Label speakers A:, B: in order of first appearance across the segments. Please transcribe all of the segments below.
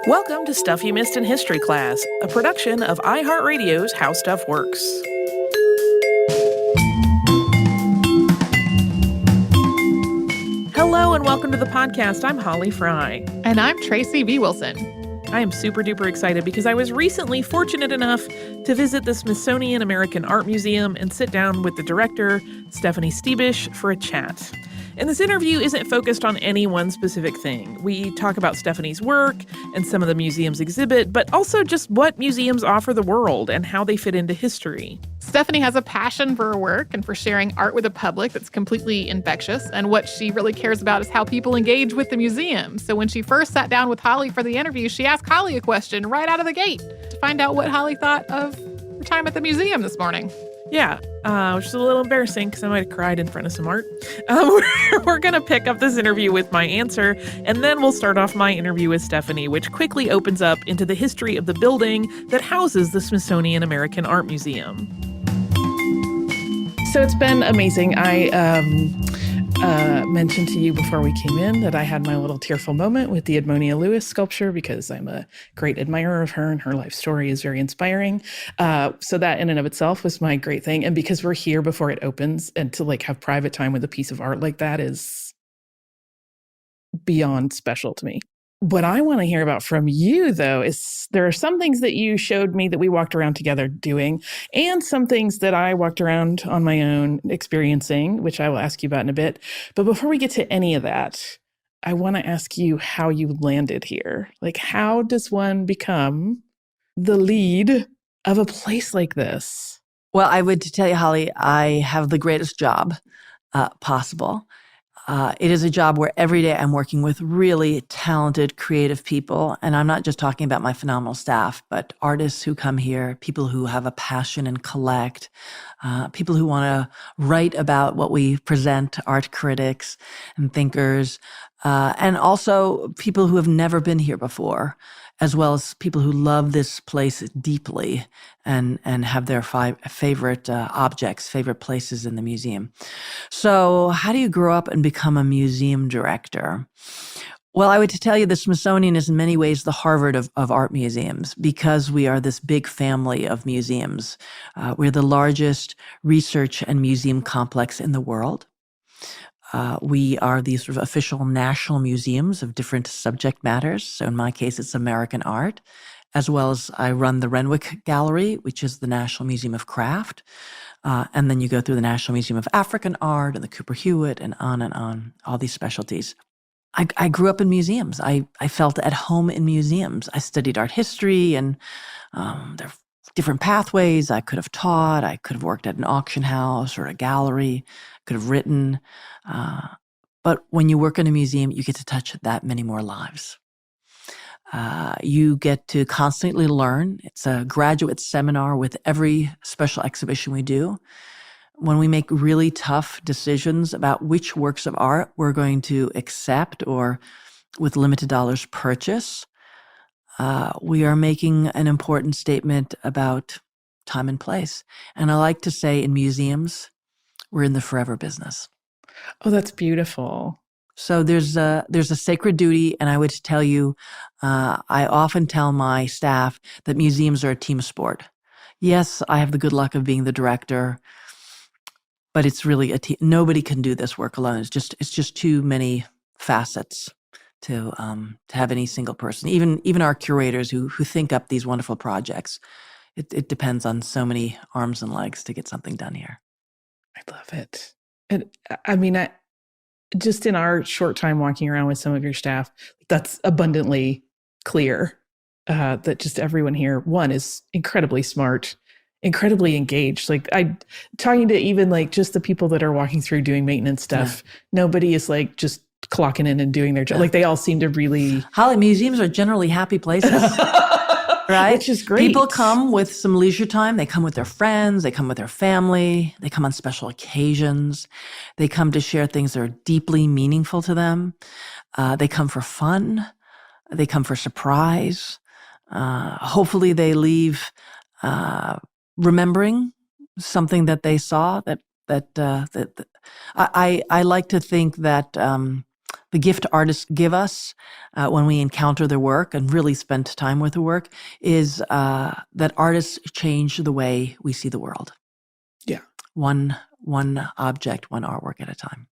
A: Welcome to Stuff You Missed in History Class, a production of iHeartRadio's How Stuff Works. Hello and welcome to the podcast. I'm Holly Fry.
B: And I'm Tracy V. Wilson.
A: I am super duper excited because I was recently fortunate enough to visit the Smithsonian American Art Museum and sit down with the director, Stephanie Stebich, for a chat. And this interview isn't focused on any one specific thing. We talk about Stephanie's work and some of the museum's exhibit, but also just what museums offer the world and how they fit into history.
B: Stephanie has a passion for her work and for sharing art with the public that's completely infectious. And what she really cares about is how people engage with the museum. So when she first sat down with Holly for the interview, she asked Holly a question right out of the gate to find out what Holly thought of her time at the museum this morning.
A: Yeah, which is a little embarrassing because I might have cried in front of some art. We're going to pick up this interview with my answer, and then we'll start off my interview with Stephanie, which quickly opens up into the history of the building that houses the Smithsonian American Art Museum. So it's been amazing. I mentioned to you before we came in that I had my little tearful moment with the Edmonia Lewis sculpture because I'm a great admirer of her and her life story is very inspiring. So that in and of itself was my great thing. And because we're here before it opens and to like have private time with a piece of art like that is beyond special to me. What I want to hear about from you, though, is there are some things that you showed me that we walked around together doing, and some things that I walked around on my own experiencing, which I will ask you about in a bit. But before we get to any of that, I want to ask you how you landed here. Like, how does one become the lead of a place like this?
C: Well, I would tell you, Holly, I have the greatest job possible. It is a job where every day I'm working with really talented, creative people. And I'm not just talking about my phenomenal staff, but artists who come here, people who have a passion and collect, people who want to write about what we present, art critics and thinkers, and also people who have never been here before, as well as people who love this place deeply and have their favorite objects, favorite places in the museum. So how do you grow up and become a museum director? Well, I would tell you the Smithsonian is in many ways the Harvard of art museums because we are this big family of museums. We're the largest research and museum complex in the world. We are these sort of official national museums of different subject matters. So in my case, it's American art, as well as I run the Renwick Gallery, which is the National Museum of Craft. And then you go through the National Museum of African Art and the Cooper Hewitt and on, all these specialties. I grew up in museums. I felt at home in museums. I studied art history and there are different pathways. I could have taught. I could have worked at an auction house or a gallery, could have written. But when you work in a museum, you get to touch that many more lives. You get to constantly learn. It's a graduate seminar with every special exhibition we do. When we make really tough decisions about which works of art we're going to accept or with limited dollars purchase, we are making an important statement about time and place. And I like to say in museums, we're in the forever business.
A: Oh, that's beautiful.
C: So there's a sacred duty, and I would tell you, I often tell my staff that museums are a team sport. Yes, I have the good luck of being the director, but it's really a team. Nobody can do this work alone. It's just too many facets to have any single person. Even our curators who think up these wonderful projects, it depends on so many arms and legs to get something done here.
A: I love it. And I mean, just in our short time walking around with some of your staff, that's abundantly clear that just everyone here, one, is incredibly smart, incredibly engaged. Like talking to even like just the people that are walking through doing maintenance stuff, nobody is like just clocking in and doing their job. Like they all seem to really...
C: Holly, museums are generally happy places. Right?
A: Which is great.
C: People come with some leisure time. They come with their friends. They come with their family. They come on special occasions. They come to share things that are deeply meaningful to them. They come for fun. They come for surprise. Hopefully they leave remembering something that they saw that I like to think that the the gift artists give us when we encounter their work and really spend time with the work is that artists change the way we see the world.
A: Yeah.
C: One object, one artwork at a time.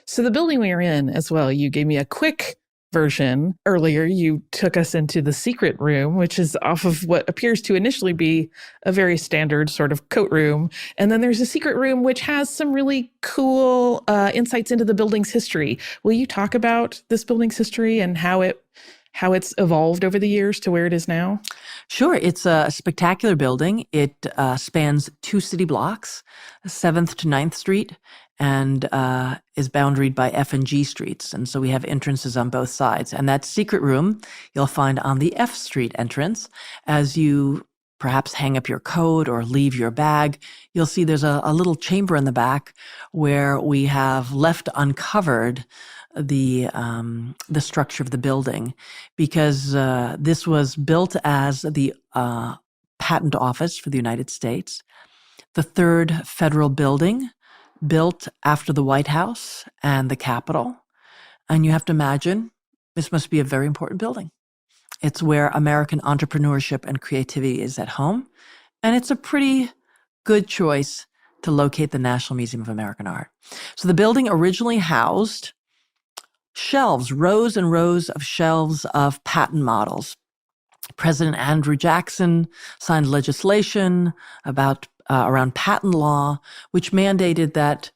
A: So the building we are in as well, you gave me a quick version earlier. You took us into the secret room, which is off of what appears to initially be a very standard sort of coat room. And then there's a secret room, which has some really cool insights into the building's history. Will you talk about this building's history and how it's evolved over the years to where it is now?
C: Sure. It's a spectacular building. It spans 2 city blocks, 7th to 9th Street, and is boundaried by F and G streets. And so we have entrances on both sides. And that secret room you'll find on the F Street entrance. As you perhaps hang up your coat or leave your bag, you'll see there's a little chamber in the back where we have left uncovered the structure of the building, because this was built as the patent office for the United States, the third federal building built after the White House and the Capitol. And you have to imagine this must be a very important building. It's where American entrepreneurship and creativity is at home, and it's a pretty good choice to locate the National Museum of American Art. So the building originally housed shelves, rows and rows of shelves of patent models. President Andrew Jackson signed legislation around patent law, which mandated that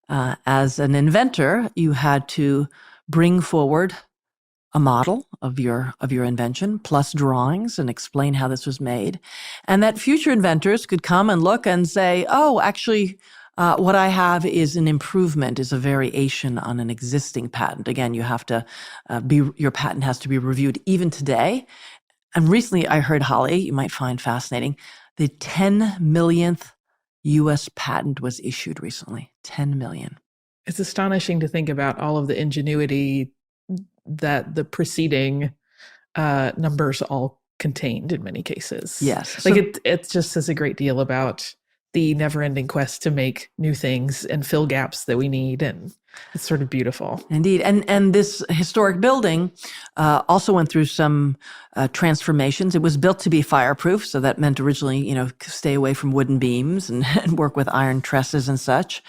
C: as an inventor, you had to bring forward a model of your invention, plus drawings, and explain how this was made, and that future inventors could come and look and say, "Oh, actually, what I have is an improvement, is a variation on an existing patent." Again, you have to your patent has to be reviewed even today. And recently, I heard, Holly, you might find fascinating, the 10 millionth U.S. patent was issued recently. 10 million.
A: It's astonishing to think about all of the ingenuity that the preceding numbers all contained in many cases.
C: Yes.
A: It just says a great deal about the never-ending quest to make new things and fill gaps that we need, and it's sort of beautiful.
C: Indeed. And this historic building also went through some transformations. It was built to be fireproof, so that meant originally, stay away from wooden beams and work with iron trusses and such,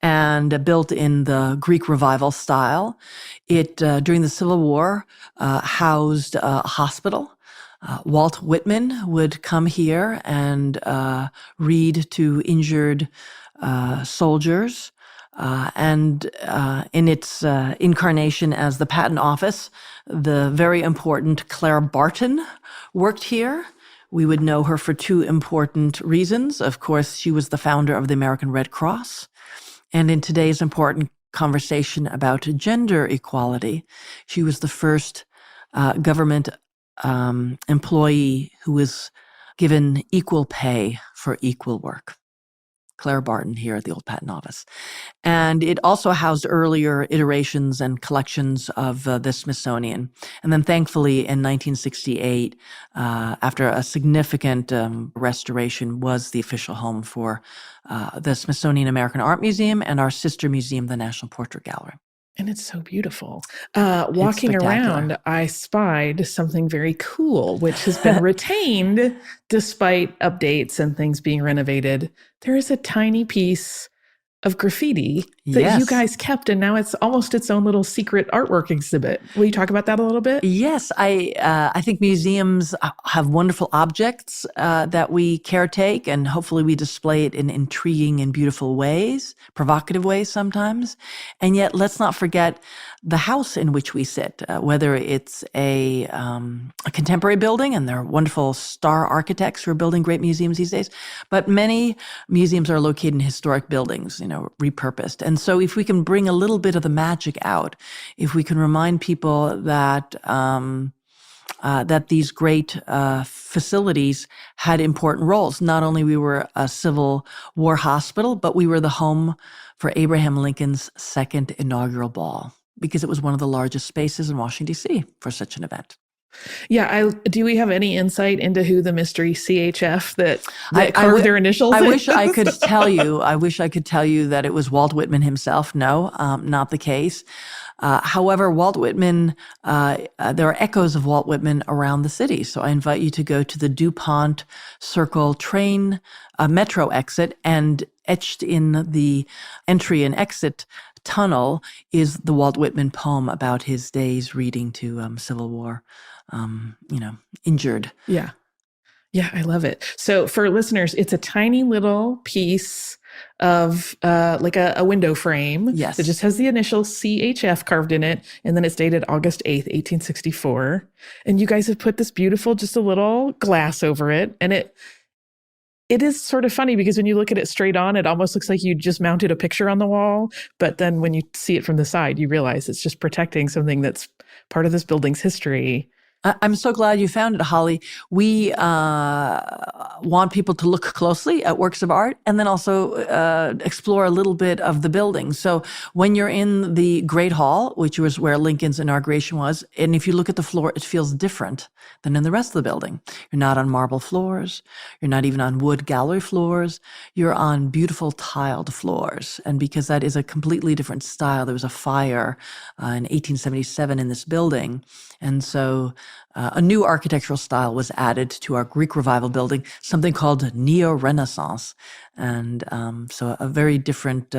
C: and built in the Greek Revival style. It, during the Civil War, housed a hospital. Walt Whitman would come here and read to injured soldiers. And in its incarnation as the Patent Office, the very important Clara Barton worked here. We would know her for 2 important reasons. Of course, she was the founder of the American Red Cross. And in today's important conversation about gender equality, she was the first government employee who was given equal pay for equal work. Clara Barton here at the old Patent Office. And it also housed earlier iterations and collections of the Smithsonian. And then thankfully in 1968, after a significant restoration, was the official home for the Smithsonian American Art Museum and our sister museum, the National Portrait Gallery.
A: And it's so beautiful. Walking around, I spied something very cool, which has been retained despite updates and things being renovated. There is a tiny piece of graffiti that you guys kept, and now it's almost its own little secret artwork exhibit. Will you talk about that a little bit?
C: Yes, I think museums have wonderful objects that we caretake, and hopefully we display it in intriguing and beautiful ways, provocative ways sometimes. And yet, let's not forget the house in which we sit, whether it's a contemporary building, and there are wonderful star architects who are building great museums these days, but many museums are located in historic buildings, repurposed. And so if we can bring a little bit of the magic out, if we can remind people that that these great facilities had important roles. Not only we were a Civil War hospital, but we were the home for Abraham Lincoln's second inaugural ball, because it was one of the largest spaces in Washington, D.C. for such an event.
A: Yeah. Do we have any insight into who the mystery CHF that carved their initials?
C: I wish I could tell you. I wish I could tell you that it was Walt Whitman himself. No, not the case. However, Walt Whitman, there are echoes of Walt Whitman around the city. So I invite you to go to the DuPont Circle train metro exit, and etched in the entry and exit tunnel is the Walt Whitman poem about his days reading to Civil War, injured.
A: Yeah. Yeah, I love it. So for listeners, it's a tiny little piece of like a window frame
C: Yes.
A: that just has the initial CHF carved in it. And then it's dated August 8th, 1864. And you guys have put this beautiful, just a little glass over it. And it is sort of funny because when you look at it straight on, it almost looks like you just mounted a picture on the wall. But then when you see it from the side, you realize it's just protecting something that's part of this building's history.
C: I'm so glad you found it, Holly. We want people to look closely at works of art and then also explore a little bit of the building. So when you're in the Great Hall, which was where Lincoln's inauguration was, and if you look at the floor, it feels different than in the rest of the building. You're not on marble floors. You're not even on wood gallery floors. You're on beautiful tiled floors. And because that is a completely different style, there was a fire in 1877 in this building. And so a new architectural style was added to our Greek Revival building, something called Neo-Renaissance. And so a very different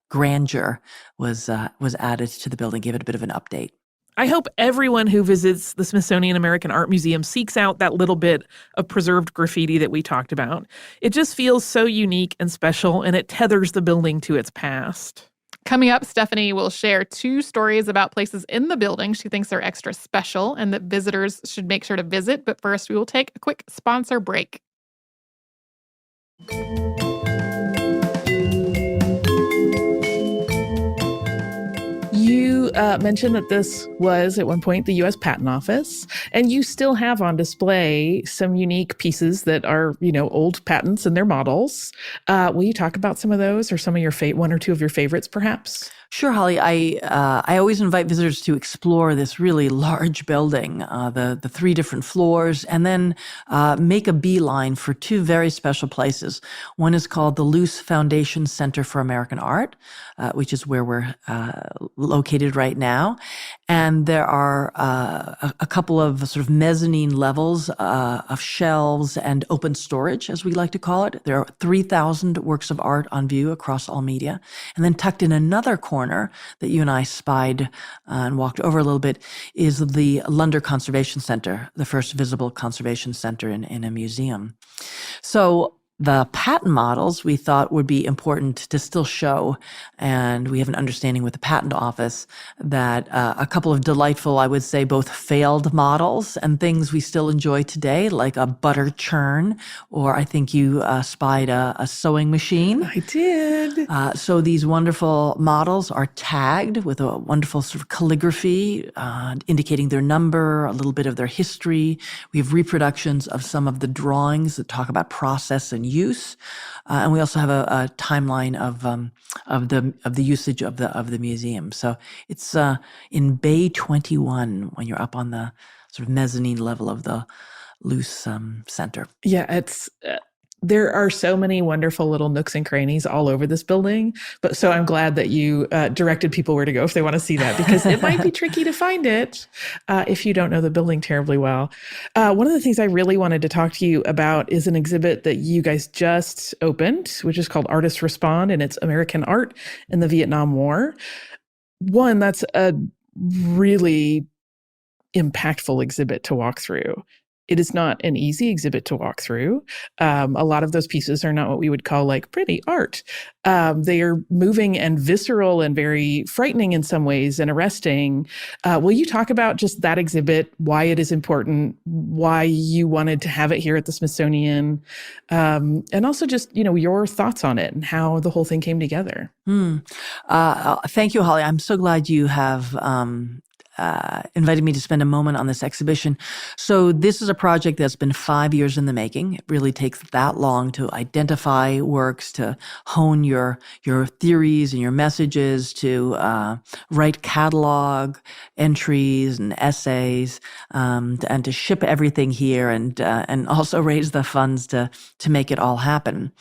C: grandeur was added to the building, gave it a bit of an update.
A: I hope everyone who visits the Smithsonian American Art Museum seeks out that little bit of preserved graffiti that we talked about. It just feels so unique and special, and it tethers the building to its past.
B: Coming up, Stephanie will share 2 stories about places in the building she thinks are extra special and that visitors should make sure to visit. But first, we will take a quick sponsor break.
A: You mentioned that this was at one point the U.S. Patent Office, and you still have on display some unique pieces that are, old patents and their models. Will you talk about some of those, or some of your one or two of your favorites, perhaps?
C: Sure, Holly. I always invite visitors to explore this really large building, the 3 different floors, and then make a beeline for 2 very special places. One is called the Luce Foundation Center for American Art, which is where we're located right now. And there are a couple of sort of mezzanine levels of shelves and open storage, as we like to call it. There are 3,000 works of art on view across all media. And then tucked in another corner that you and I spied and walked over a little bit is the Lunder Conservation Center, the first visible conservation center in a museum. So the patent models we thought would be important to still show, and we have an understanding with the patent office that a couple of delightful, I would say, both failed models and things we still enjoy today, like a butter churn, or I think you spied a sewing machine.
A: I did.
C: So these wonderful models are tagged with a wonderful sort of calligraphy indicating their number, a little bit of their history. We have reproductions of some of the drawings that talk about process and use, and we also have a timeline of the usage of the museum. So it's in Bay 21 when you're up on the sort of mezzanine level of the Luce Center.
A: Yeah, it's. There are so many wonderful little nooks and crannies all over this building. But so I'm glad that you directed people where to go if they want to see that, because it might be tricky to find it if you don't know the building terribly well. One of the things I really wanted to talk to you about is an exhibit that you guys just opened, which is called Artists Respond, and it's American art in the Vietnam War. One, that's a really impactful exhibit to walk through. It is not an easy exhibit to walk through. A lot of those pieces are not what we would call like pretty art. They are moving and visceral and very frightening in some ways and arresting. Will you talk about just that exhibit, why it is important, why you wanted to have it here at the Smithsonian, and also just, your thoughts on it and how the whole thing came together?
C: Thank you, Holly. I'm so glad you have invited me to spend a moment on this exhibition. So this is a project that's been 5 years in the making. It really takes that long to identify works, to hone your theories and your messages, to write catalog entries and essays, and to ship everything here, and also raise the funds to make it all happen.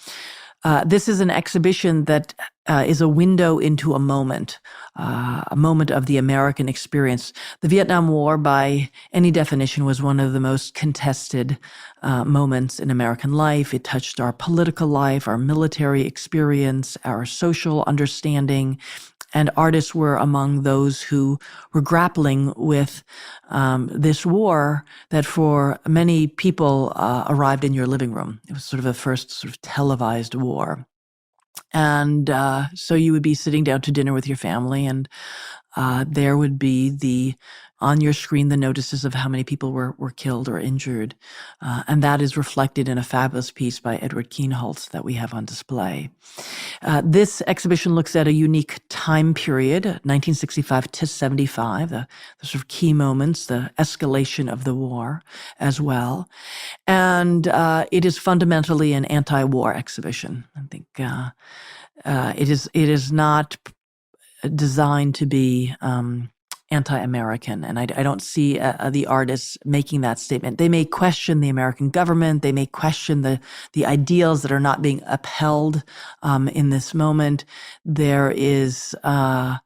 C: This is an exhibition that is a window into a moment of the American experience. The Vietnam War, by any definition, was one of the most contested moments in American life. It touched our political life, our military experience, our social understanding. And artists were among those who were grappling with this war that for many people arrived in your living room. It was sort of the first sort of televised war. And so you would be sitting down to dinner with your family, and there would be on your screen the notices of how many people were killed or injured. And that is reflected in a fabulous piece by Edward Kienholz that we have on display. This exhibition looks at a unique time period, 1965 to 75, the sort of key moments, the escalation of the war as well. And it is fundamentally an anti-war exhibition. I think it is not designed to be anti-American, and I don't see the artists making that statement. They may question the American government, they may question the ideals that are not being upheld in this moment. There is a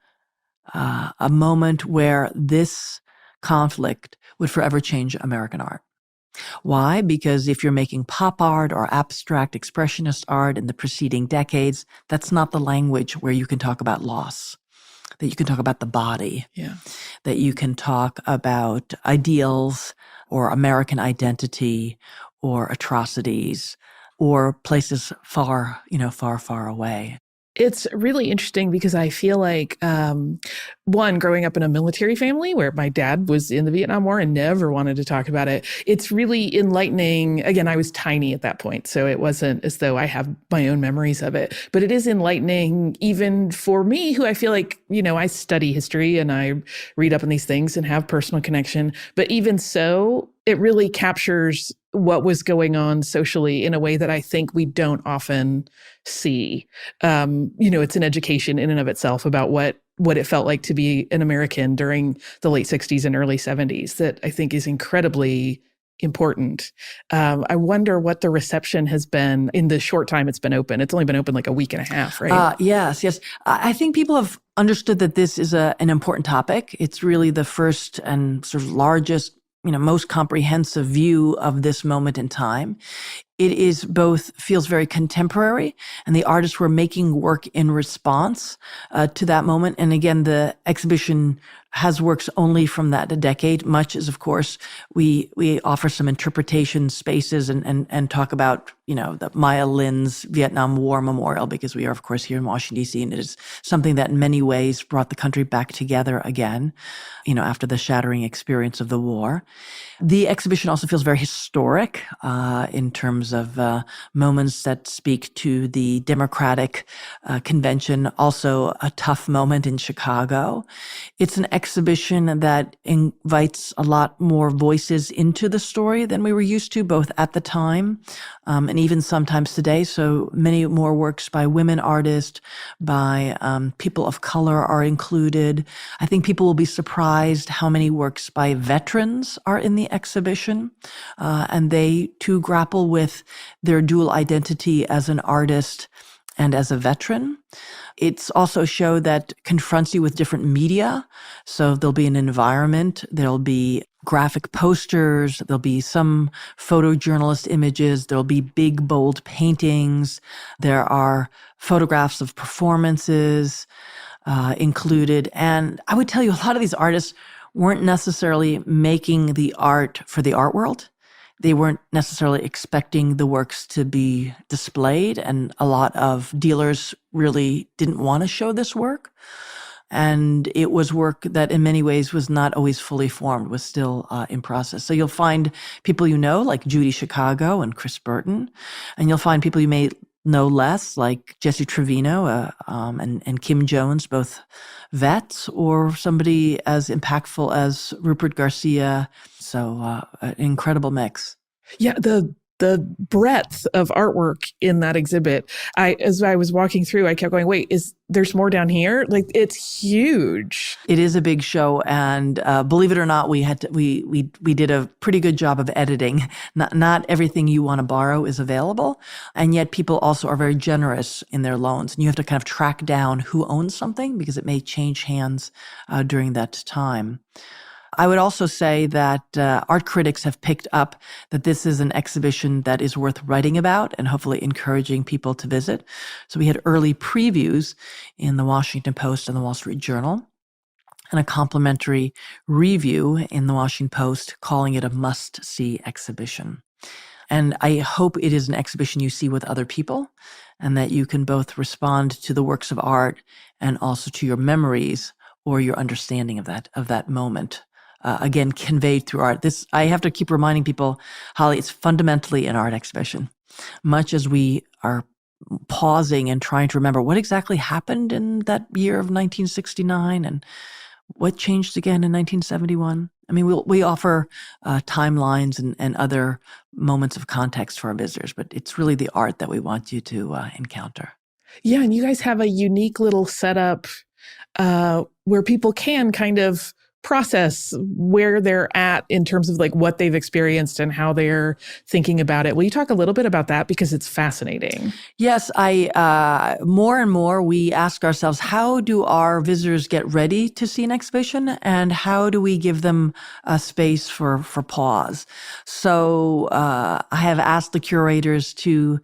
C: moment where this conflict would forever change American art. Why? Because if you're making pop art or abstract expressionist art in the preceding decades, that's not the language where you can talk about loss, that you can talk about the body, that you can talk about ideals or American identity or atrocities or places far, far away.
A: It's really interesting because I feel like, one, growing up in a military family where my dad was in the Vietnam War and never wanted to talk about it, it's really enlightening. Again, I was tiny at that point, so it wasn't as though I have my own memories of it. But it is enlightening even for me, who I feel like, I study history and I read up on these things and have personal connection. But even so, it really captures what was going on socially in a way that I think we don't often see. It's an education in and of itself about what it felt like to be an American during the late 60s and early 70s that I think is incredibly important. I wonder what the reception has been in the short time it's been open. It's only been open like a week and a half, right?
C: Yes. I think people have understood that this is an important topic. It's really the first and sort of largest, most comprehensive view of this moment in time. It is feels very contemporary, and the artists were making work in response to that moment. And again, the exhibition has works only from that decade. Much as, of course, we offer some interpretation spaces and talk about, the Maya Lin's Vietnam War Memorial, because we are, of course, here in Washington, D.C., and it is something that in many ways brought the country back together again, after the shattering experience of the war. The exhibition also feels very historic in terms of moments that speak to the Democratic Convention, also a tough moment in Chicago. It's an exhibition that invites a lot more voices into the story than we were used to, both at the time and even sometimes today. So many more works by women artists, by people of color are included. I think people will be surprised how many works by veterans are in the exhibition, and they too grapple with their dual identity as an artist and as a veteran. It's also a show that confronts you with different media. So there'll be an environment, there'll be graphic posters, there'll be some photojournalist images, there'll be big, bold paintings. There are photographs of performances included. And I would tell you, a lot of these artists weren't necessarily making the art for the art world. They weren't necessarily expecting the works to be displayed, and a lot of dealers really didn't want to show this work. And it was work that in many ways was not always fully formed, was still in process. So you'll find people like Judy Chicago and Chris Burton, and you'll find people you may know less, like Jesse Trevino and Kim Jones, both vets, or somebody as impactful as Rupert Garcia. So an incredible mix.
A: Yeah, the the breadth of artwork in that exhibit. As I was walking through, I kept going, wait, there's more down here? Like, it's huge.
C: It is a big show, and believe it or not, we did a pretty good job of editing. Not everything you want to borrow is available, and yet people also are very generous in their loans, and you have to kind of track down who owns something because it may change hands during that time. I would also say that art critics have picked up that this is an exhibition that is worth writing about and hopefully encouraging people to visit. So we had early previews in the Washington Post and the Wall Street Journal, and a complimentary review in the Washington Post calling it a must-see exhibition. And I hope it is an exhibition you see with other people and that you can both respond to the works of art and also to your memories or your understanding of that moment. Again, conveyed through art. I have to keep reminding people, Holly, it's fundamentally an art exhibition. Much as we are pausing and trying to remember what exactly happened in that year of 1969 and what changed again in 1971. I mean, we offer timelines and other moments of context for our visitors, but it's really the art that we want you to encounter.
A: Yeah, and you guys have a unique little setup where people can kind of process where they're at in terms of like what they've experienced and how they're thinking about it. Will you talk a little bit about that? Because it's fascinating.
C: Yes, more and more we ask ourselves, how do our visitors get ready to see an exhibition and how do we give them a space for pause? So I have asked the curators to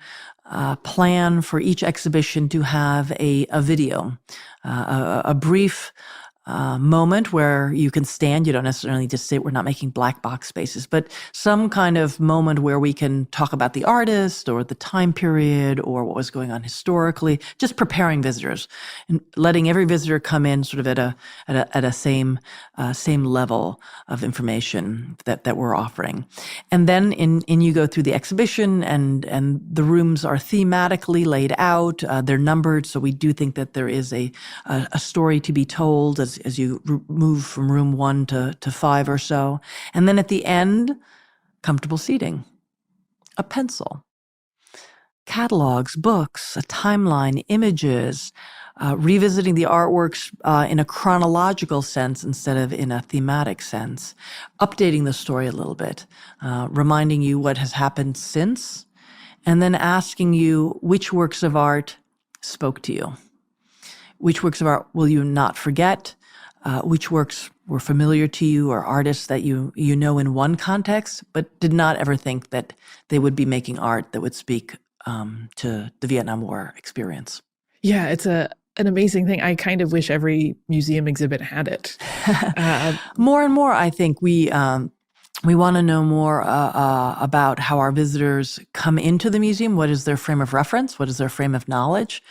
C: plan for each exhibition to have a video, a brief moment where you can stand. You don't necessarily just sit. We're not making black box spaces, but some kind of moment where we can talk about the artist or the time period or what was going on historically, just preparing visitors and letting every visitor come in sort of at a same level of information that we're offering. And then you go through the exhibition and the rooms are thematically laid out. They're numbered. So we do think that there is a story to be told as you move from room 1 to 5 or so. And then at the end, comfortable seating, a pencil, catalogs, books, a timeline, images, revisiting the artworks in a chronological sense instead of in a thematic sense, updating the story a little bit, reminding you what has happened since, and then asking you which works of art spoke to you. Which works of art will you not forget? Which works were familiar to you or artists that you know in one context, but did not ever think that they would be making art that would speak to the Vietnam War experience.
A: Yeah, it's an amazing thing. I kind of wish every museum exhibit had it.
C: More and more, I think we want to know more about how our visitors come into the museum. What is their frame of reference? What is their frame of knowledge?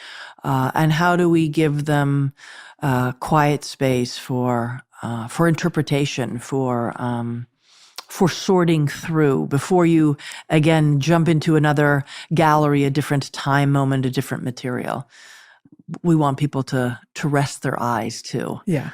C: And how do we give them quiet space for interpretation, for sorting through before you again jump into another gallery, a different time moment, a different material. We want people to rest their eyes too.
A: Yeah.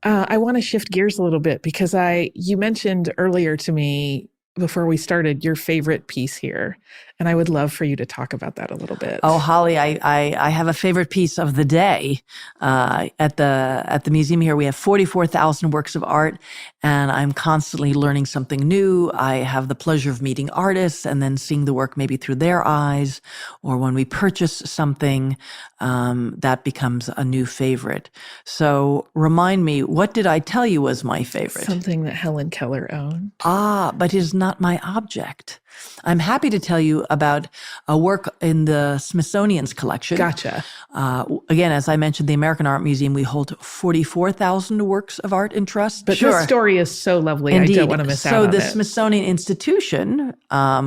A: I want to shift gears a little bit because you mentioned earlier to me before we started your favorite piece here, and I would love for you to talk about that a little bit.
C: Oh, Holly, I have a favorite piece of the day. At the museum here, we have 44,000 works of art, and I'm constantly learning something new. I have the pleasure of meeting artists and then seeing the work maybe through their eyes, or when we purchase something, that becomes a new favorite. So remind me, what did I tell you was my favorite?
A: Something that Helen Keller owned.
C: But it is not my object. I'm happy to tell you about a work in the Smithsonian's collection.
A: Gotcha.
C: Again, as I mentioned, the American Art Museum, we hold 44,000 works of art in trust.
A: But this story is so lovely.
C: Indeed.
A: I don't want to miss out on it.
C: So the Smithsonian Institution,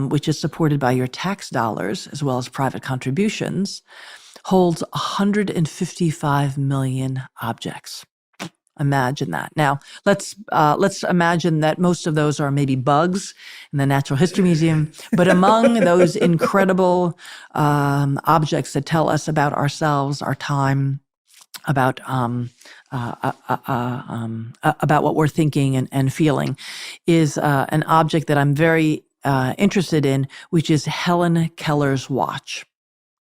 C: which is supported by your tax dollars as well as private contributions, holds 155 million objects. Imagine that. Now, let's imagine that most of those are maybe bugs in the Natural History Museum, but among those incredible objects that tell us about ourselves, our time, about what we're thinking and feeling, is an object that I'm very interested in, which is Helen Keller's watch.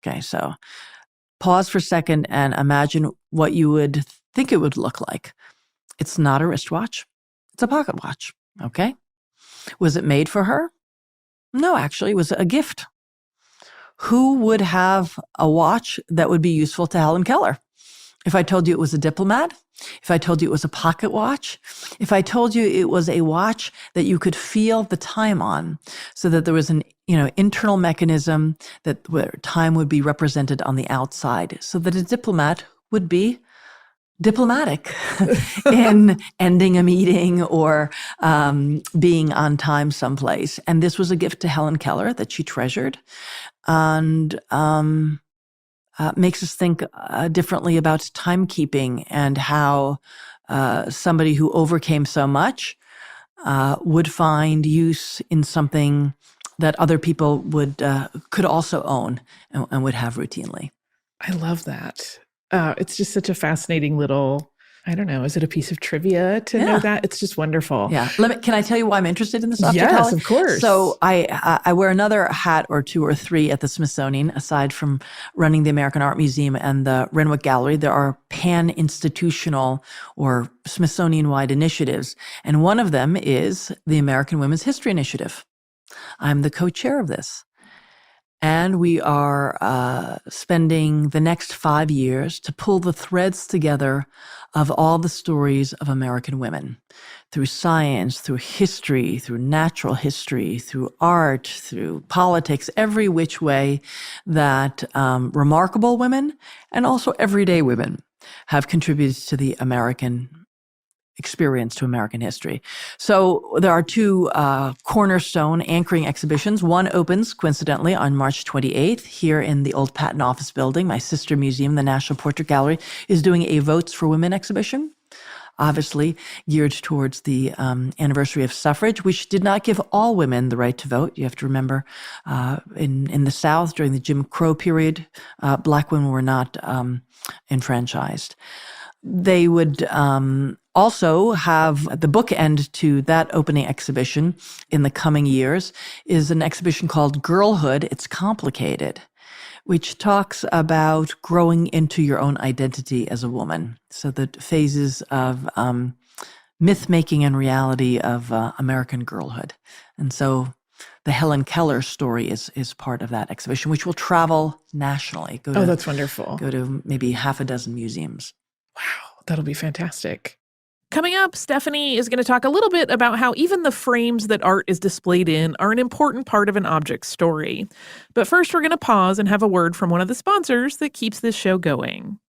C: Okay, so pause for a second and imagine what you would think it would look like. It's not a wristwatch. It's a pocket watch. Okay. Was it made for her? No, actually, it was a gift. Who would have a watch that would be useful to Helen Keller? If I told you it was a diplomat, if I told you it was a pocket watch, if I told you it was a watch that you could feel the time on, so that there was an internal mechanism that where time would be represented on the outside, so that a diplomat would be diplomatic in ending a meeting or being on time someplace. And this was a gift to Helen Keller that she treasured, and makes us think differently about timekeeping and how somebody who overcame so much would find use in something that other people could also own and would have routinely.
A: I love that. It's just such a fascinating little, I don't know, is it a piece of trivia to know that? It's just wonderful.
C: Yeah. Can I tell you why I'm interested in this subject,
A: Yes,
C: Holly?
A: of course.
C: So I wear another hat or two or three at the Smithsonian, aside from running the American Art Museum and the Renwick Gallery. There are pan-institutional or Smithsonian-wide initiatives, and one of them is the American Women's History Initiative. I'm the co-chair of this. And we are spending the next 5 years to pull the threads together of all the stories of American women through science, through history, through natural history, through art, through politics, every which way that remarkable women and also everyday women have contributed to the American experience, to American history. So there are two cornerstone anchoring exhibitions. One opens, coincidentally, on March 28th here in the old Patent Office building. My sister museum, the National Portrait Gallery, is doing a Votes for Women exhibition, obviously geared towards the anniversary of suffrage, which did not give all women the right to vote. You have to remember, in the South during the Jim Crow period, Black women were not enfranchised. They would also have the bookend to that opening exhibition in the coming years is an exhibition called Girlhood, It's Complicated, which talks about growing into your own identity as a woman. So the phases of myth-making and reality of American girlhood. And so the Helen Keller story is part of that exhibition, which will travel nationally.
A: That's wonderful.
C: Go to maybe half a dozen museums.
A: Wow, that'll be fantastic.
B: Coming up, Stephanie is going to talk a little bit about how even the frames that art is displayed in are an important part of an object's story. But first, we're going to pause and have a word from one of the sponsors that keeps this show going.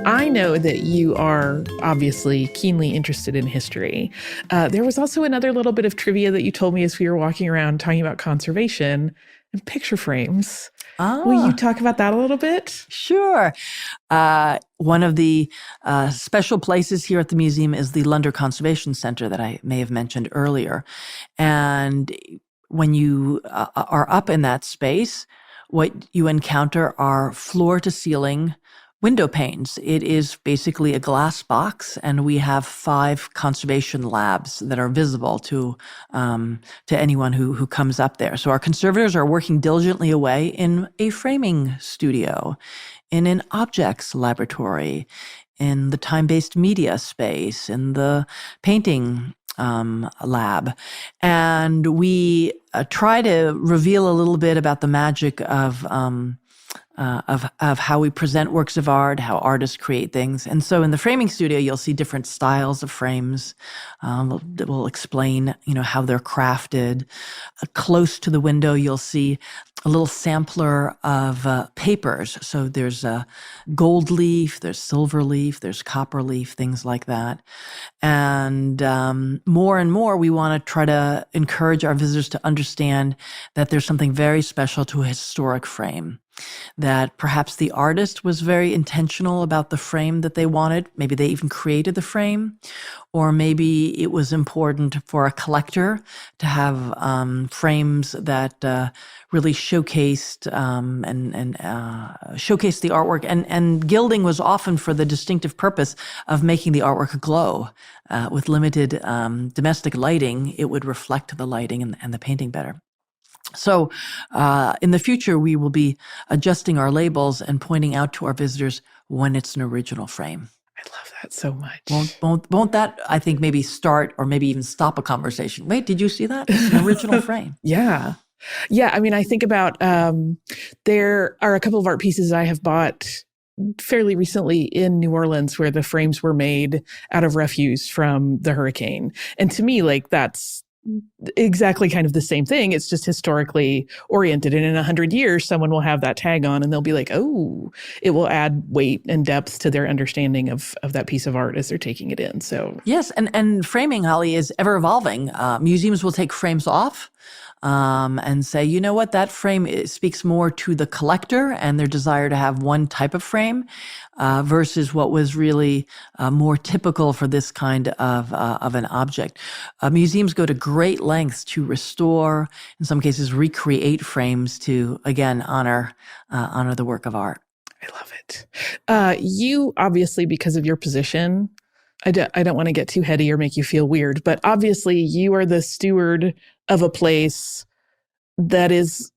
A: I know that you are obviously keenly interested in history. There was also another little bit of trivia that you told me as we were walking around talking about conservation and picture frames. Will you talk about that a little bit?
C: Sure. One of the special places here at the museum is the Lunder Conservation Center that I may have mentioned earlier. And when you are up in that space, what you encounter are floor-to-ceiling window panes. It is basically a glass box, and we have 5 conservation labs that are visible to anyone who comes up there. So our conservators are working diligently away in a framing studio, in an objects laboratory, in the time-based media space, in the painting lab. And we try to reveal a little bit about the magic of how we present works of art, how artists create things. And so in the framing studio, you'll see different styles of frames. We'll explain, how they're crafted. Close to the window, you'll see a little sampler of papers. So there's gold leaf, there's silver leaf, there's copper leaf, things like that. And more and more, we want to try to encourage our visitors to understand that there's something very special to a historic frame. that perhaps the artist was very intentional about the frame that they wanted. Maybe they even created the frame, or maybe it was important for a collector to have frames that really showcased and showcased the artwork. And gilding was often for the distinctive purpose of making the artwork glow. With limited domestic lighting, it would reflect the lighting and the painting better. So in the future, we will be adjusting our labels and pointing out to our visitors when it's an original frame.
A: I love that so much.
C: Won't that, I think, maybe start or maybe even stop a conversation? Wait, did you see that? It's an original frame.
A: Yeah. Yeah. I mean, I think about there are a couple of art pieces I have bought fairly recently in New Orleans where the frames were made out of refuse from the hurricane. And to me, like, that's exactly kind of the same thing. It's just historically oriented. And in 100 years, someone will have that tag on and they'll be like, oh, it will add weight and depth to their understanding of that piece of art as they're taking it in. So
C: yes, and framing, Holly, is ever evolving. Museums will take frames off and say, you know what, that frame speaks more to the collector and their desire to have one type of frame versus what was really more typical for this kind of an object. Museums go to great lengths to restore, in some cases, recreate frames to, again, honor the work of art.
A: I love it. You obviously, because of your position, I don't want to get too heady or make you feel weird, but obviously you are the steward of a place that is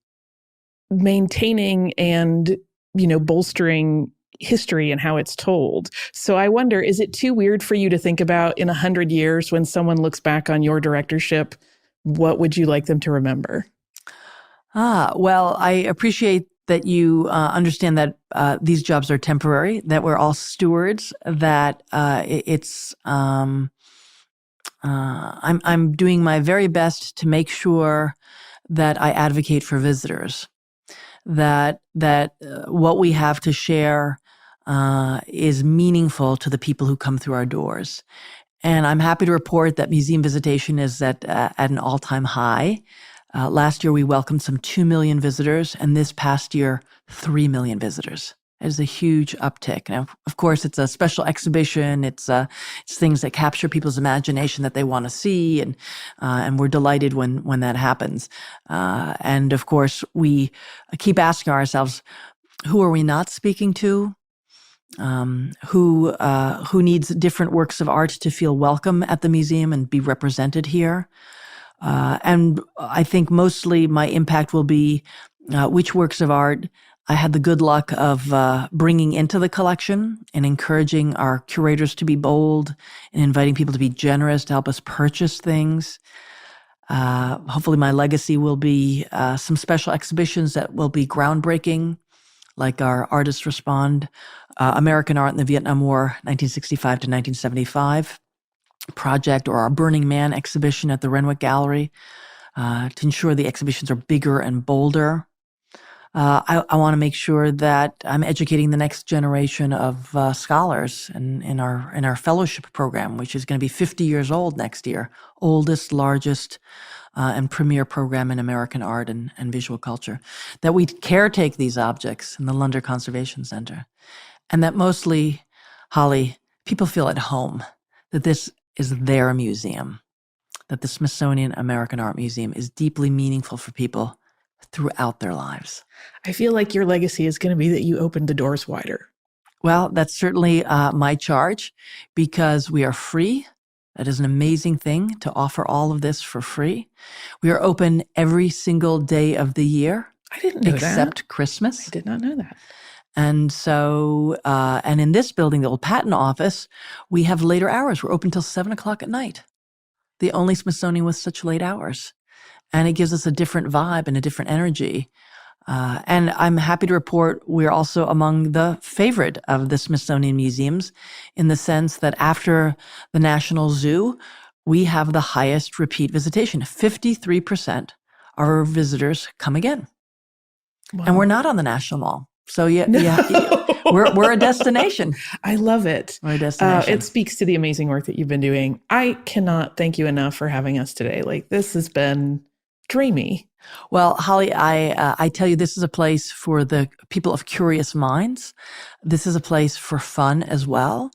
A: maintaining and, bolstering history and how it's told. So I wonder, is it too weird for you to think about in 100 years when someone looks back on your directorship, what would you like them to remember?
C: Well, I appreciate that you understand that these jobs are temporary, that we're all stewards, that I'm doing my very best to make sure that I advocate for visitors, that what we have to share is meaningful to the people who come through our doors. And I'm happy to report that museum visitation is at an all-time high. Last year, we welcomed some 2 million visitors, and this past year, 3 million visitors. It is a huge uptick. Now, of course, it's a special exhibition. It's things that capture people's imagination that they want to see, and we're delighted when that happens. And of course, we keep asking ourselves, who are we not speaking to? Who needs different works of art to feel welcome at the museum and be represented here? And I think mostly my impact will be which works of art I had the good luck of bringing into the collection and encouraging our curators to be bold and inviting people to be generous to help us purchase things. Hopefully my legacy will be some special exhibitions that will be groundbreaking, like our Artists Respond, American Art in the Vietnam War, 1965 to 1975 project, or our Burning Man exhibition at the Renwick Gallery, to ensure the exhibitions are bigger and bolder. I want to make sure that I'm educating the next generation of scholars in our fellowship program, which is going to be 50 years old next year, oldest, largest, and premier program in American art and visual culture. That we caretake these objects in the Lunder Conservation Center, and that mostly, Holly, people feel at home, that this is their museum, that the Smithsonian American Art Museum is deeply meaningful for people throughout their lives.
A: I feel like your legacy is going to be that you opened the doors wider.
C: Well, that's certainly my charge, because we are free. That is an amazing thing to offer all of this for free. We are open every single day of the year.
A: I didn't know that.
C: Except Christmas.
A: I did not know that.
C: And so, and in this building, the old patent office, we have later hours. We're open till 7 o'clock at night. The only Smithsonian with such late hours. And it gives us a different vibe and a different energy. And I'm happy to report we're also among the favorite of the Smithsonian museums, in the sense that after the National Zoo, we have the highest repeat visitation. 53% of our visitors come again. Wow. And we're not on the National Mall. So we're a destination.
A: I love it.
C: We're a destination.
A: It speaks to the amazing work that you've been doing. I cannot thank you enough for having us today. Like, this has been dreamy.
C: Well, Holly, I tell you, this is a place for the people of curious minds. This is a place for fun as well.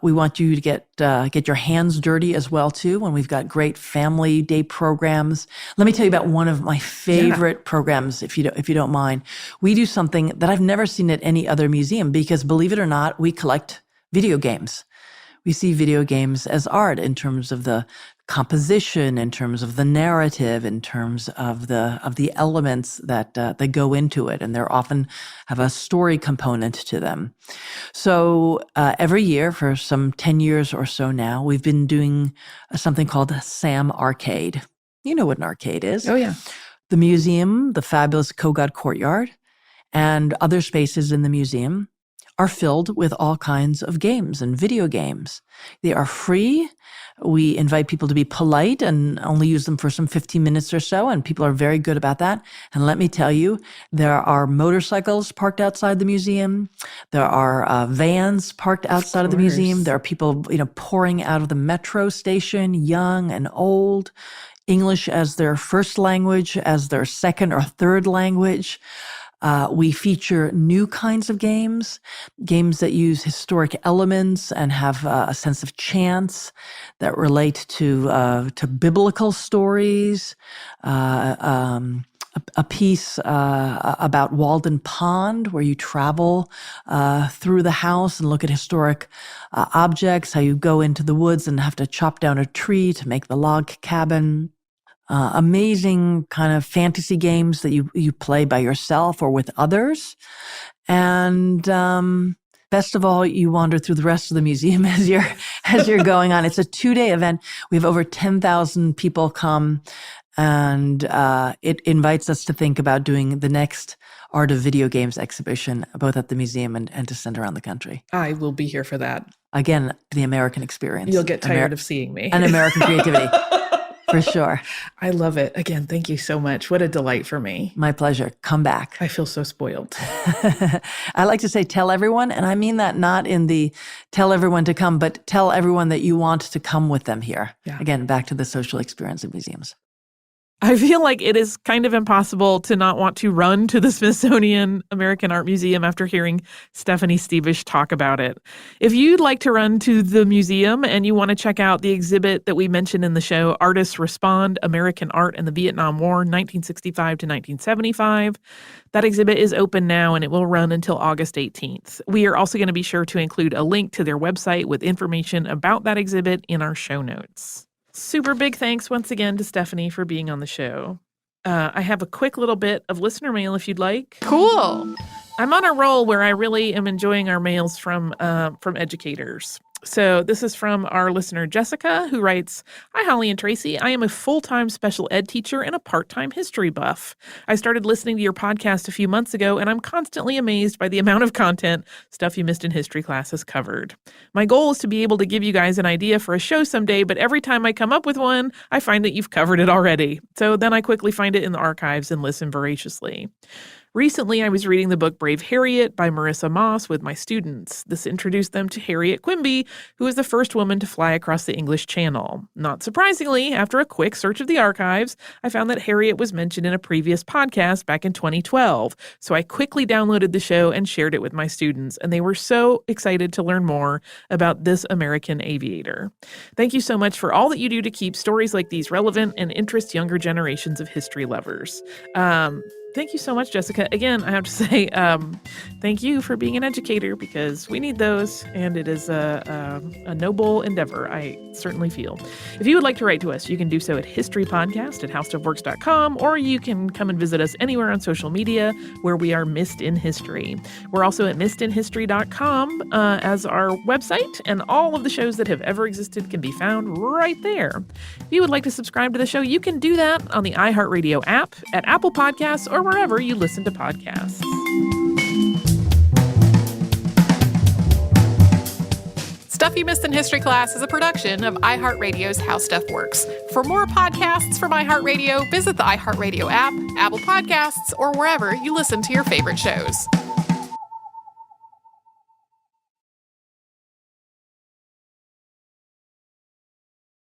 C: We want you to get your hands dirty as well too. When we've got great family day programs. Let me tell you about one of my favorite programs, if you don't mind. We do something that I've never seen at any other museum because, believe it or not, we collect video games. We see video games as art in terms of the composition, in terms of the narrative, in terms of the elements that go into it, and they're often have a story component to them. So every year for some 10 years or so now, we've been doing something called Sam Arcade. You know what an arcade is?
A: Oh yeah.
C: The museum, the fabulous Kogod Courtyard, and other spaces in the museum are filled with all kinds of games and video games. They are free. We invite people to be polite and only use them for some 15 minutes or so, and people are very good about that. And let me tell you, there are motorcycles parked outside the museum. There are vans parked outside of the museum. There are people, pouring out of the metro station, young and old, English as their first language, as their second or third language. We feature new kinds of games that use historic elements and have a sense of chance that relate to biblical stories. A piece about Walden Pond, where you travel through the house and look at historic objects, how you go into the woods and have to chop down a tree to make the log cabin. Amazing kind of fantasy games that you play by yourself or with others. And best of all, you wander through the rest of the museum as you're going on. It's a 2-day event. We have over 10,000 people come, and it invites us to think about doing the next Art of Video Games exhibition, both at the museum and to send around the country.
A: I will be here for that.
C: Again, the American experience.
A: You'll get tired of seeing me.
C: And American creativity. For sure.
A: I love it. Again, thank you so much. What a delight for me.
C: My pleasure. Come back.
A: I feel so spoiled.
C: I like to say tell everyone, and I mean that not in the tell everyone to come, but tell everyone that you want to come with them here.
A: Yeah.
C: Again, back to the social experience of museums.
B: I feel like it is kind of impossible to not want to run to the Smithsonian American Art Museum after hearing Stephanie Stebich talk about it. If you'd like to run to the museum and you want to check out the exhibit that we mentioned in the show, Artists Respond, American Art in the Vietnam War, 1965 to 1975, that exhibit is open now and it will run until August 18th. We are also going to be sure to include a link to their website with information about that exhibit in our show notes. Super big thanks once again to Stephanie for being on the show. I have a quick little bit of listener mail if you'd like. Cool. I'm on a roll where I really am enjoying our mails from educators. So this is from our listener, Jessica, who writes, "Hi, Holly and Tracy. I am a full-time special ed teacher and a part-time history buff. I started listening to your podcast a few months ago, and I'm constantly amazed by the amount of content stuff you missed in history class has covered. My goal is to be able to give you guys an idea for a show someday, but every time I come up with one, I find that you've covered it already. So then I quickly find it in the archives and listen voraciously. Recently, I was reading the book Brave Harriet by Marissa Moss with my students. This introduced them to Harriet Quimby, who was the first woman to fly across the English Channel. Not surprisingly, after a quick search of the archives, I found that Harriet was mentioned in a previous podcast back in 2012. So I quickly downloaded the show and shared it with my students, and they were so excited to learn more about this American aviator. Thank you so much for all that you do to keep stories like these relevant and interest younger generations of history lovers." Thank you so much, Jessica. Again, I have to say thank you for being an educator, because we need those, and it is a noble endeavor, I certainly feel. If you would like to write to us, you can do so at historypodcast@howstuffworks.com, or you can come and visit us anywhere on social media where we are Missed in History. We're also at missedinhistory.com as our website, and all of the shows that have ever existed can be found right there. If you would like to subscribe to the show, you can do that on the iHeartRadio app, at Apple Podcasts, or wherever you listen to podcasts.
D: Stuff You Missed in History Class is a production of iHeartRadio's How Stuff Works. For more podcasts from iHeartRadio, visit the iHeartRadio app, Apple Podcasts, or wherever you listen to your favorite shows.